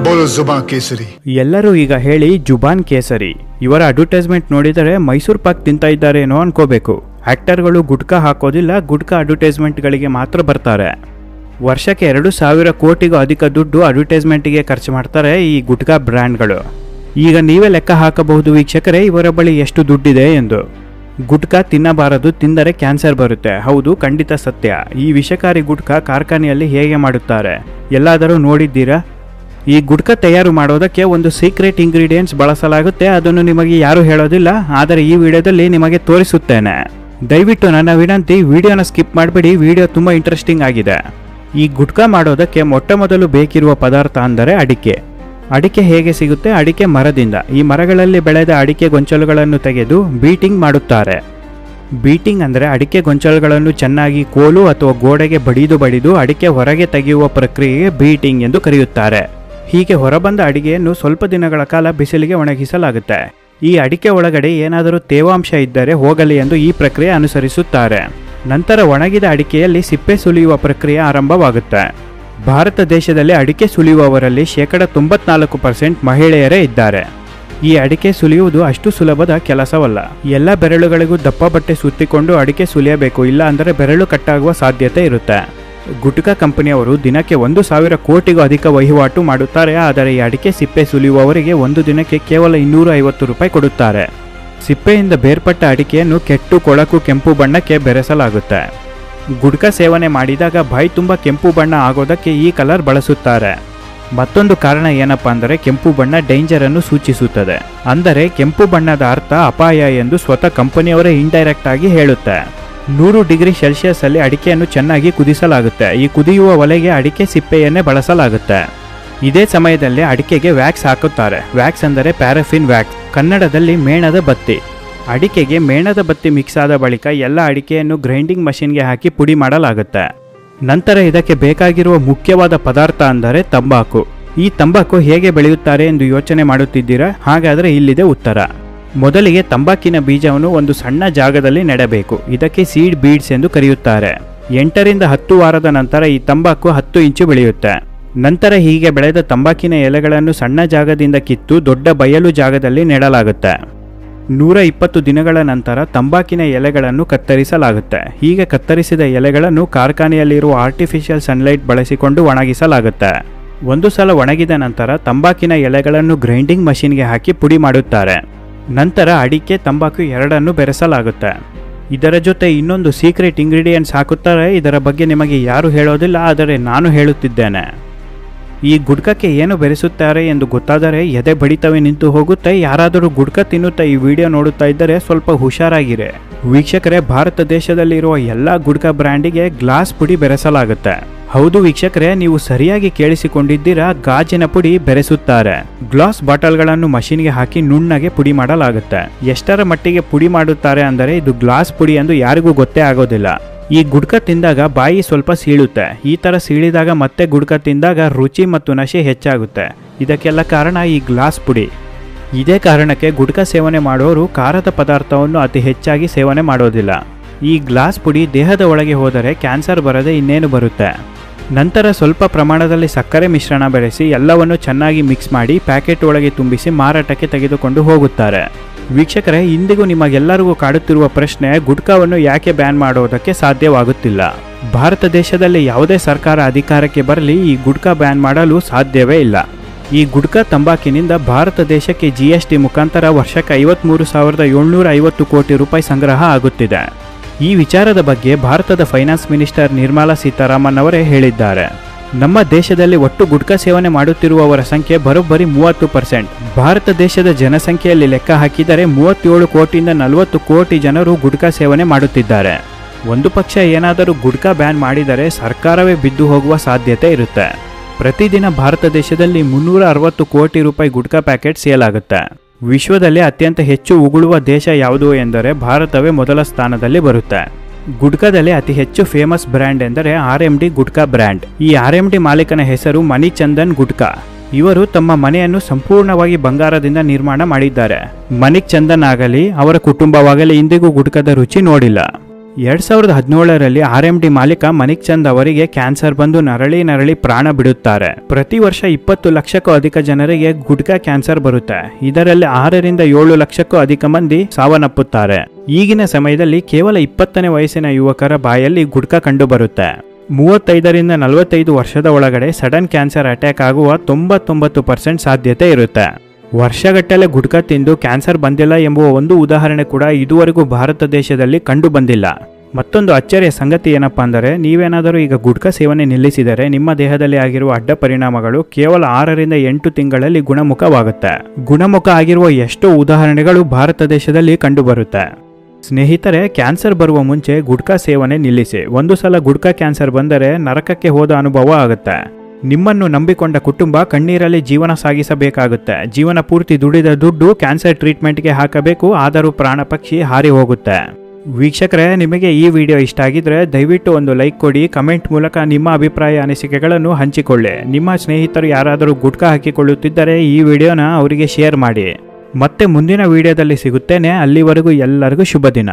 बोलो जुबान केसरी। ಎಲ್ಲರೂ ಈಗ ಹೇಳಿ ಜುಬಾನ್ ಕೇಸರಿ. ಇವರ ಅಡ್ವರ್ಟೈಸ್ಮೆಂಟ್ ನೋಡಿದರೆ ಮೈಸೂರು ಪಾಕ್ ತಿಂತ ಇದ್ದಾರೇನೋ ಅನ್ಕೋಬೇಕು. ಆಕ್ಟರ್ಗಳು ಗುಟ್ಕಾ ಹಾಕೋದಿಲ್ಲ, ಗುಟ್ಕಾ ಅಡ್ವರ್ಟೈಸ್ಮೆಂಟ್ಗಳಿಗೆ ಮಾತ್ರ ಬರ್ತಾರೆ. ವರ್ಷಕ್ಕೆ 2,000 ಕೋಟಿಗೂ ಅಧಿಕ ದುಡ್ಡು ಅಡ್ವರ್ಟೈಸ್ಮೆಂಟ್ಗೆ ಖರ್ಚು ಮಾಡ್ತಾರೆ ಈ ಗುಟ್ಕಾ ಬ್ರ್ಯಾಂಡ್ಗಳು. ಈಗ ನೀವೇ ಲೆಕ್ಕ ಹಾಕಬಹುದು ವೀಕ್ಷಕರೇ, ಇವರ ಬಳಿ ಎಷ್ಟು ದುಡ್ಡಿದೆ ಎಂದು. ಗುಟ್ಕಾ ತಿನ್ನಬಾರದು, ತಿಂದರೆ ಕ್ಯಾನ್ಸರ್ ಬರುತ್ತೆ. ಹೌದು, ಖಂಡಿತ ಸತ್ಯ. ಈ ವಿಷಕಾರಿ ಗುಟ್ಕಾ ಕಾರ್ಖಾನೆಯಲ್ಲಿ ಹೇಗೆ ಮಾಡುತ್ತಾರೆ ಎಲ್ಲಾದರೂ ನೋಡಿದ್ದೀರಾ? ಈ ಗುಟ್ಕಾ ತಯಾರು ಮಾಡೋದಕ್ಕೆ ಒಂದು ಸೀಕ್ರೆಟ್ ಇಂಗ್ರೀಡಿಯೆಂಟ್ಸ್ ಬಳಸಲಾಗುತ್ತೆ. ಅದನ್ನು ನಿಮಗೆ ಯಾರು ಹೇಳೋದಿಲ್ಲ, ಆದರೆ ಈ ವಿಡಿಯೋದಲ್ಲಿ ನಿಮಗೆ ತೋರಿಸುತ್ತೇನೆ. ದಯವಿಟ್ಟು ನನ್ನ ವಿನಂತಿ, ವಿಡಿಯೋನ ಸ್ಕಿಪ್ ಮಾಡಬೇಡಿ. ವಿಡಿಯೋ ತುಂಬ ಇಂಟ್ರೆಸ್ಟಿಂಗ್ ಆಗಿದೆ. ಈ ಗುಟ್ಕಾ ಮಾಡೋದಕ್ಕೆ ಮೊಟ್ಟ ಮೊದಲು ಬೇಕಿರುವ ಪದಾರ್ಥ ಅಂದರೆ ಅಡಿಕೆ. ಅಡಿಕೆ ಹೇಗೆ ಸಿಗುತ್ತೆ? ಅಡಿಕೆ ಮರದಿಂದ. ಈ ಮರಗಳಲ್ಲಿ ಬೆಳೆದ ಅಡಿಕೆ ಗೊಂಚಲುಗಳನ್ನು ತೆಗೆದು ಬೀಟಿಂಗ್ ಮಾಡುತ್ತಾರೆ. ಬೀಟಿಂಗ್ ಅಂದರೆ ಅಡಿಕೆ ಗೊಂಚಲುಗಳನ್ನು ಚೆನ್ನಾಗಿ ಕೋಲು ಅಥವಾ ಗೋಡೆಗೆ ಬಡಿದು ಅಡಿಕೆ ಹೊರಗೆ ತೆಗೆಯುವ ಪ್ರಕ್ರಿಯೆಗೆ ಬೀಟಿಂಗ್ ಎಂದು ಕರೆಯುತ್ತಾರೆ. ಹೀಗೆ ಹೊರಬಂದ ಅಡಿಗೆಯನ್ನು ಸ್ವಲ್ಪ ದಿನಗಳ ಕಾಲ ಬಿಸಿಲಿಗೆ ಒಣಗಿಸಲಾಗುತ್ತೆ. ಈ ಅಡಿಕೆ ಒಳಗಡೆ ಏನಾದರೂ ತೇವಾಂಶ ಇದ್ದರೆ ಹೋಗಲಿ ಎಂದು ಈ ಪ್ರಕ್ರಿಯೆ ಅನುಸರಿಸುತ್ತಾರೆ. ನಂತರ ಒಣಗಿದ ಅಡಿಕೆಯಲ್ಲಿ ಸಿಪ್ಪೆ ಸುಲಿಯುವ ಪ್ರಕ್ರಿಯೆ ಆರಂಭವಾಗುತ್ತೆ. ಭಾರತ ದೇಶದಲ್ಲಿ ಅಡಿಕೆ ಸುಲಿಯುವವರಲ್ಲಿ 94% ಮಹಿಳೆಯರೇ ಇದ್ದಾರೆ. ಈ ಅಡಿಕೆ ಸುಲಿಯುವುದು ಅಷ್ಟು ಸುಲಭದ ಕೆಲಸವಲ್ಲ. ಎಲ್ಲ ಬೆರಳುಗಳಿಗೂ ದಪ್ಪ ಬಟ್ಟೆ ಸುತ್ತಿಕೊಂಡು ಅಡಿಕೆ ಸುಲಿಯಬೇಕು, ಇಲ್ಲ ಅಂದರೆ ಬೆರಳು ಕಟ್ಟಾಗುವ ಸಾಧ್ಯತೆ ಇರುತ್ತೆ. ಗುಟ್ಕಾ ಕಂಪನಿಯವರು ದಿನಕ್ಕೆ 1,000 ಕೋಟಿಗೂ ಅಧಿಕ ವಹಿವಾಟು ಮಾಡುತ್ತಾರೆ. ಆದರೆ ಈ ಅಡಿಕೆ ಸಿಪ್ಪೆ ಸುಲಿಯುವವರಿಗೆ ಒಂದು ದಿನಕ್ಕೆ ಕೇವಲ 250 ರೂಪಾಯಿ ಕೊಡುತ್ತಾರೆ. ಸಿಪ್ಪೆಯಿಂದ ಬೇರ್ಪಟ್ಟ ಅಡಿಕೆಯನ್ನು ಕೆಟ್ಟು ಕೊಳಕು ಕೆಂಪು ಬಣ್ಣಕ್ಕೆ ಬೆರೆಸಲಾಗುತ್ತೆ. ಗುಟ್ಕಾ ಸೇವನೆ ಮಾಡಿದಾಗ ಬಾಯಿ ತುಂಬ ಕೆಂಪು ಬಣ್ಣ ಆಗೋದಕ್ಕೆ ಈ ಕಲರ್ ಬಳಸುತ್ತಾರೆ. ಮತ್ತೊಂದು ಕಾರಣ ಏನಪ್ಪಾ ಅಂದರೆ ಕೆಂಪು ಬಣ್ಣ ಡೇಂಜರ್ ಅನ್ನು ಸೂಚಿಸುತ್ತದೆ. ಅಂದರೆ ಕೆಂಪು ಬಣ್ಣದ ಅರ್ಥ ಅಪಾಯ ಎಂದು ಸ್ವತಃ ಕಂಪನಿಯವರೇ ಇಂಡೈರೆಕ್ಟ್ ಆಗಿ ಹೇಳುತ್ತೆ. 100 ಡಿಗ್ರಿ ಸೆಲ್ಸಿಯಸ್ ಅಲ್ಲಿ ಅಡಿಕೆಯನ್ನು ಚೆನ್ನಾಗಿ ಕುದಿಸಲಾಗುತ್ತೆ. ಈ ಕುದಿಯುವ ಒಲೆಗೆ ಅಡಿಕೆ ಸಿಪ್ಪೆಯನ್ನೇ ಬಳಸಲಾಗುತ್ತೆ. ಇದೇ ಸಮಯದಲ್ಲಿ ಅಡಿಕೆಗೆ ವ್ಯಾಕ್ಸ್ ಹಾಕುತ್ತಾರೆ. ವ್ಯಾಕ್ಸ್ ಅಂದರೆ ಪ್ಯಾರಾಫಿನ್ ವ್ಯಾಕ್ಸ್, ಕನ್ನಡದಲ್ಲಿ ಮೇಣದ ಬತ್ತಿ. ಅಡಿಕೆಗೆ ಮೇಣದ ಬತ್ತಿ ಮಿಕ್ಸ್ ಆದ ಬಳಿಕ ಎಲ್ಲ ಅಡಿಕೆಯನ್ನು ಗ್ರೈಂಡಿಂಗ್ ಮಷಿನ್ಗೆ ಹಾಕಿ ಪುಡಿ ಮಾಡಲಾಗುತ್ತೆ. ನಂತರ ಇದಕ್ಕೆ ಬೇಕಾಗಿರುವ ಮುಖ್ಯವಾದ ಪದಾರ್ಥ ಅಂದರೆ ತಂಬಾಕು. ಈ ತಂಬಾಕು ಹೇಗೆ ಬೆಳೆಯುತ್ತಾರೆ ಎಂದು ಯೋಚನೆ ಮಾಡುತ್ತಿದ್ದೀರಾ? ಹಾಗಾದರೆ ಇಲ್ಲಿದೆ ಉತ್ತರ. ಮೊದಲಿಗೆ ತಂಬಾಕಿನ ಬೀಜವನ್ನು ಒಂದು ಸಣ್ಣ ಜಾಗದಲ್ಲಿ ನೆಡಬೇಕು. ಇದಕ್ಕೆ ಸೀಡ್ ಬೀಡ್ಸ್ ಎಂದು ಕರೆಯುತ್ತಾರೆ. 8 ರಿಂದ 10 ವಾರದ ನಂತರ ಈ ತಂಬಾಕು 10 ಇಂಚು ಬೆಳೆಯುತ್ತೆ. ನಂತರ ಹೀಗೆ ಬೆಳೆದ ತಂಬಾಕಿನ ಎಲೆಗಳನ್ನು ಸಣ್ಣ ಜಾಗದಿಂದ ಕಿತ್ತು ದೊಡ್ಡ ಬಯಲು ಜಾಗದಲ್ಲಿ ನೆಡಲಾಗುತ್ತೆ. 120 ದಿನಗಳ ನಂತರ ತಂಬಾಕಿನ ಎಲೆಗಳನ್ನು ಕತ್ತರಿಸಲಾಗುತ್ತೆ. ಹೀಗೆ ಕತ್ತರಿಸಿದ ಎಲೆಗಳನ್ನು ಕಾರ್ಖಾನೆಯಲ್ಲಿರುವ ಆರ್ಟಿಫಿಷಿಯಲ್ ಸನ್ಲೈಟ್ ಬಳಸಿಕೊಂಡು ಒಣಗಿಸಲಾಗುತ್ತೆ. ಒಂದು ಸಲ ಒಣಗಿದ ನಂತರ ತಂಬಾಕಿನ ಎಲೆಗಳನ್ನು ಗ್ರೈಂಡಿಂಗ್ ಮಷಿನ್ಗೆ ಹಾಕಿ ಪುಡಿ ಮಾಡುತ್ತಾರೆ. ನಂತರ ಅಡಿಕೆ, ತಂಬಾಕು ಎರಡನ್ನು ಬೆರೆಸಲಾಗುತ್ತೆ. ಇದರ ಜೊತೆ ಇನ್ನೊಂದು ಸೀಕ್ರೆಟ್ ಇಂಗ್ರೀಡಿಯೆಂಟ್ಸ್ ಹಾಕುತ್ತಾರೆ. ಇದರ ಬಗ್ಗೆ ನಿಮಗೆ ಯಾರು ಹೇಳೋದಿಲ್ಲ, ಆದರೆ ನಾನು ಹೇಳುತ್ತಿದ್ದೇನೆ. ಈ ಗುಟ್ಕಕ್ಕೆ ಏನು ಬೆರೆಸುತ್ತಾರೆ ಎಂದು ಗೊತ್ತಾದರೆ ಎದೆ ಬಡಿತವೇ ನಿಂತು ಹೋಗುತ್ತೆ. ಯಾರಾದರೂ ಗುಟ್ಕಾ ತಿನ್ನುತ್ತಾ ಈ ವಿಡಿಯೋ ನೋಡುತ್ತಾ ಇದ್ದರೆ ಸ್ವಲ್ಪ ಹುಷಾರಾಗಿರೆ. ವೀಕ್ಷಕರೇ, ಭಾರತ ದೇಶದಲ್ಲಿರುವ ಎಲ್ಲ ಗುಟ್ಕಾ ಬ್ರ್ಯಾಂಡಿಗೆ ಗ್ಲಾಸ್ ಪುಡಿ ಬೆರೆಸಲಾಗುತ್ತೆ. ಹೌದು ವೀಕ್ಷಕರೇ, ನೀವು ಸರಿಯಾಗಿ ಕೇಳಿಸಿಕೊಂಡಿದ್ದೀರಾ, ಗಾಜಿನ ಪುಡಿ ಬೆರೆಸುತ್ತಾರೆ. ಗ್ಲಾಸ್ ಬಾಟಲ್ಗಳನ್ನು ಮಷಿನ್ಗೆ ಹಾಕಿ ನುಣ್ಣಗೆ ಪುಡಿ ಮಾಡಲಾಗುತ್ತೆ. ಎಷ್ಟರ ಮಟ್ಟಿಗೆ ಪುಡಿ ಮಾಡುತ್ತಾರೆ ಅಂದರೆ ಇದು ಗ್ಲಾಸ್ ಪುಡಿ ಎಂದು ಯಾರಿಗೂ ಗೊತ್ತೇ ಆಗೋದಿಲ್ಲ. ಈ ಗುಟ್ಕಾ ತಿಂದಾಗ ಬಾಯಿ ಸ್ವಲ್ಪ ಸೀಳುತ್ತೆ. ಈ ತರ ಸೀಳಿದಾಗ ಮತ್ತೆ ಗುಟ್ಕಾ ತಿಂದಾಗ ರುಚಿ ಮತ್ತು ನಶೆ ಹೆಚ್ಚಾಗುತ್ತೆ. ಇದಕ್ಕೆಲ್ಲ ಕಾರಣ ಈ ಗ್ಲಾಸ್ ಪುಡಿ. ಇದೇ ಕಾರಣಕ್ಕೆ ಗುಟ್ಕಾ ಸೇವನೆ ಮಾಡೋರು ಖಾರದ ಪದಾರ್ಥವನ್ನು ಅತಿ ಹೆಚ್ಚಾಗಿ ಸೇವನೆ ಮಾಡೋದಿಲ್ಲ. ಈ ಗ್ಲಾಸ್ ಪುಡಿ ದೇಹದ ಒಳಗೆ ಹೋದರೆ ಕ್ಯಾನ್ಸರ್ ಬರದೆ ಇನ್ನೇನು ಬರುತ್ತೆ. ನಂತರ ಸ್ವಲ್ಪ ಪ್ರಮಾಣದಲ್ಲಿ ಸಕ್ಕರೆ ಮಿಶ್ರಣ ಬೆರೆಸಿ ಎಲ್ಲವನ್ನು ಚೆನ್ನಾಗಿ ಮಿಕ್ಸ್ ಮಾಡಿ ಪ್ಯಾಕೆಟ್ ಒಳಗೆ ತುಂಬಿಸಿ ಮಾರಾಟಕ್ಕೆ ತೆಗೆದುಕೊಂಡು ಹೋಗುತ್ತಾರೆ. ವೀಕ್ಷಕರೇ, ಇಂದಿಗೂ ನಿಮಗೆಲ್ಲರಿಗೂ ಕಾಡುತ್ತಿರುವ ಪ್ರಶ್ನೆ, ಗುಟ್ಕಾವನ್ನು ಯಾಕೆ ಬ್ಯಾನ್ ಮಾಡೋದಕ್ಕೆ ಸಾಧ್ಯವಾಗುತ್ತಿಲ್ಲ? ಭಾರತ ದೇಶದಲ್ಲಿ ಯಾವುದೇ ಸರ್ಕಾರ ಅಧಿಕಾರಕ್ಕೆ ಬರಲಿ, ಈ ಗುಟ್ಕಾ ಬ್ಯಾನ್ ಮಾಡಲು ಸಾಧ್ಯವೇ ಇಲ್ಲ. ಈ ಗುಟ್ಕಾ ತಂಬಾಕಿನಿಂದ ಭಾರತ ದೇಶಕ್ಕೆ GST ಮುಖಾಂತರ ವರ್ಷಕ್ಕೆ 53,750 ಕೋಟಿ ರೂಪಾಯಿ ಸಂಗ್ರಹ ಆಗುತ್ತಿದೆ. ಈ ವಿಚಾರದ ಬಗ್ಗೆ ಭಾರತದ ಫೈನಾನ್ಸ್ ಮಿನಿಸ್ಟರ್ ನಿರ್ಮಲಾ ಸೀತಾರಾಮನ್ ಅವರೇ ಹೇಳಿದ್ದಾರೆ. ನಮ್ಮ ದೇಶದಲ್ಲಿ ಒಟ್ಟು ಗುಟ್ಕಾ ಸೇವನೆ ಮಾಡುತ್ತಿರುವವರ ಸಂಖ್ಯೆ ಬರೋಬ್ಬರಿ 30%. ಭಾರತ ದೇಶದ ಜನಸಂಖ್ಯೆಯಲ್ಲಿ ಲೆಕ್ಕ ಹಾಕಿದರೆ 37 ಕೋಟಿಯಿಂದ 40 ಕೋಟಿ ಜನರು ಗುಟ್ಕಾ ಸೇವನೆ ಮಾಡುತ್ತಿದ್ದಾರೆ. ಒಂದು ಪಕ್ಷ ಏನಾದರೂ ಗುಟ್ಕಾ ಬ್ಯಾನ್ ಮಾಡಿದರೆ ಸರ್ಕಾರವೇ ಬಿದ್ದು ಹೋಗುವ ಸಾಧ್ಯತೆ ಇರುತ್ತೆ. ಪ್ರತಿದಿನ ಭಾರತ ದೇಶದಲ್ಲಿ 360 ಕೋಟಿ ರೂಪಾಯಿ ಗುಟ್ಕಾ ಪ್ಯಾಕೆಟ್ ಸೇಲ್ ಆಗುತ್ತೆ. ವಿಶ್ವದಲ್ಲಿ ಅತ್ಯಂತ ಹೆಚ್ಚು ಉಗುಳುವ ದೇಶ ಯಾವುದು ಎಂದರೆ ಭಾರತವೇ ಮೊದಲ ಸ್ಥಾನದಲ್ಲಿ ಬರುತ್ತೆ. ಗುಟ್ಕಾದಲ್ಲಿ ಅತಿ ಹೆಚ್ಚು ಫೇಮಸ್ ಬ್ರ್ಯಾಂಡ್ ಎಂದರೆ RMD ಗುಟ್ಕಾ ಬ್ರ್ಯಾಂಡ್. ಈ RMD ಮಾಲೀಕನ ಹೆಸರು ಮಣಿಚಂದನ್ ಗುಟ್ಕಾ. ಇವರು ತಮ್ಮ ಮನೆಯನ್ನು ಸಂಪೂರ್ಣವಾಗಿ ಬಂಗಾರದಿಂದ ನಿರ್ಮಾಣ ಮಾಡಿದ್ದಾರೆ. ಮಣಿಕ್ ಚಂದನ್ ಆಗಲಿ ಅವರ ಕುಟುಂಬವಾಗಲಿ ಇಂದಿಗೂ ಗುಟ್ಕಾದ ರುಚಿ ನೋಡಿಲ್ಲ. 2017ರಲ್ಲಿ RMD ಮಾಲೀಕ ಮನಿಕ್ ಚಂದ್ ಅವರಿಗೆ ಕ್ಯಾನ್ಸರ್ ಬಂದು ನರಳಿ ಪ್ರಾಣ ಬಿಡುತ್ತಾರೆ. ಪ್ರತಿ ವರ್ಷ 20 ಲಕ್ಷಕ್ಕೂ ಅಧಿಕ ಜನರಿಗೆ ಗುಟ್ಕಾ ಕ್ಯಾನ್ಸರ್ ಬರುತ್ತೆ. ಇದರಲ್ಲಿ 6 ರಿಂದ 7 ಲಕ್ಷಕ್ಕೂ ಅಧಿಕ ಮಂದಿ ಸಾವನ್ನಪ್ಪುತ್ತಾರೆ. ಈಗಿನ ಸಮಯದಲ್ಲಿ ಕೇವಲ 20ನೇ ವಯಸ್ಸಿನ ಯುವಕರ ಬಾಯಲ್ಲಿ ಗುಟ್ಕಾ ಕಂಡು ಬರುತ್ತೆ. 35 ರಿಂದ 45 ವರ್ಷದ ಒಳಗಡೆ ಸಡನ್ ಕ್ಯಾನ್ಸರ್ ಅಟ್ಯಾಕ್ ಆಗುವ 99% ಸಾಧ್ಯತೆ ಇರುತ್ತೆ. ವರ್ಷಗಟ್ಟಲೆ ಗುಟ್ಕಾ ತಿಂದು ಕ್ಯಾನ್ಸರ್ ಬಂದಿಲ್ಲ ಎಂಬುವ ಒಂದು ಉದಾಹರಣೆ ಕೂಡ ಇದುವರೆಗೂ ಭಾರತ ದೇಶದಲ್ಲಿ ಕಂಡು ಬಂದಿಲ್ಲ. ಮತ್ತೊಂದು ಅಚ್ಚರಿಯ ಸಂಗತಿ ಏನಪ್ಪಾ ಅಂದರೆ, ನೀವೇನಾದರೂ ಈಗ ಗುಟ್ಕಾ ಸೇವನೆ ನಿಲ್ಲಿಸಿದರೆ ನಿಮ್ಮ ದೇಹದಲ್ಲಿ ಆಗಿರುವ ಅಡ್ಡ ಪರಿಣಾಮಗಳು ಕೇವಲ 6 ರಿಂದ 8 ತಿಂಗಳಲ್ಲಿ ಗುಣಮುಖವಾಗುತ್ತೆ. ಗುಣಮುಖ ಆಗಿರುವ ಎಷ್ಟೋ ಉದಾಹರಣೆಗಳು ಭಾರತ ದೇಶದಲ್ಲಿ ಕಂಡುಬರುತ್ತೆ. ಸ್ನೇಹಿತರೆ, ಕ್ಯಾನ್ಸರ್ ಬರುವ ಮುಂಚೆ ಗುಟ್ಕಾ ಸೇವನೆ ನಿಲ್ಲಿಸಿ. ಒಂದು ಸಲ ಗುಟ್ಕಾ ಕ್ಯಾನ್ಸರ್ ಬಂದರೆ ನರಕಕ್ಕೆ ಹೋದ ಅನುಭವ ಆಗುತ್ತೆ. ನಿಮ್ಮನ್ನು ನಂಬಿಕೊಂಡ ಕುಟುಂಬ ಕಣ್ಣೀರಲ್ಲಿ ಜೀವನ ಸಾಗಿಸಬೇಕಾಗುತ್ತೆ. ಜೀವನ ಪೂರ್ತಿ ದುಡಿದ ದುಡ್ಡು ಕ್ಯಾನ್ಸರ್ ಟ್ರೀಟ್ಮೆಂಟ್ಗೆ ಹಾಕಬೇಕು, ಆದರೂ ಪ್ರಾಣ ಪಕ್ಷಿ ಹಾರಿ ಹೋಗುತ್ತೆ. ವೀಕ್ಷಕರೇ, ನಿಮಗೆ ಈ ವಿಡಿಯೋ ಇಷ್ಟ ಆಗಿದ್ರೆ ದಯವಿಟ್ಟು ಒಂದು ಲೈಕ್ ಕೊಡಿ. ಕಮೆಂಟ್ ಮೂಲಕ ನಿಮ್ಮ ಅಭಿಪ್ರಾಯ ಅನಿಸಿಕೆಗಳನ್ನು ಹಂಚಿಕೊಳ್ಳಿ. ನಿಮ್ಮ ಸ್ನೇಹಿತರು ಯಾರಾದರೂ ಗುಟ್ಕಾ ಹಾಕಿಕೊಳ್ಳುತ್ತಿದ್ದರೆ ಈ ವಿಡಿಯೋನ ಅವರಿಗೆ ಶೇರ್ ಮಾಡಿ. ಮತ್ತೆ ಮುಂದಿನ ವಿಡಿಯೋದಲ್ಲಿ ಸಿಗುತ್ತೇನೆ. ಅಲ್ಲಿವರೆಗೂ ಎಲ್ಲರಿಗೂ ಶುಭ ದಿನ.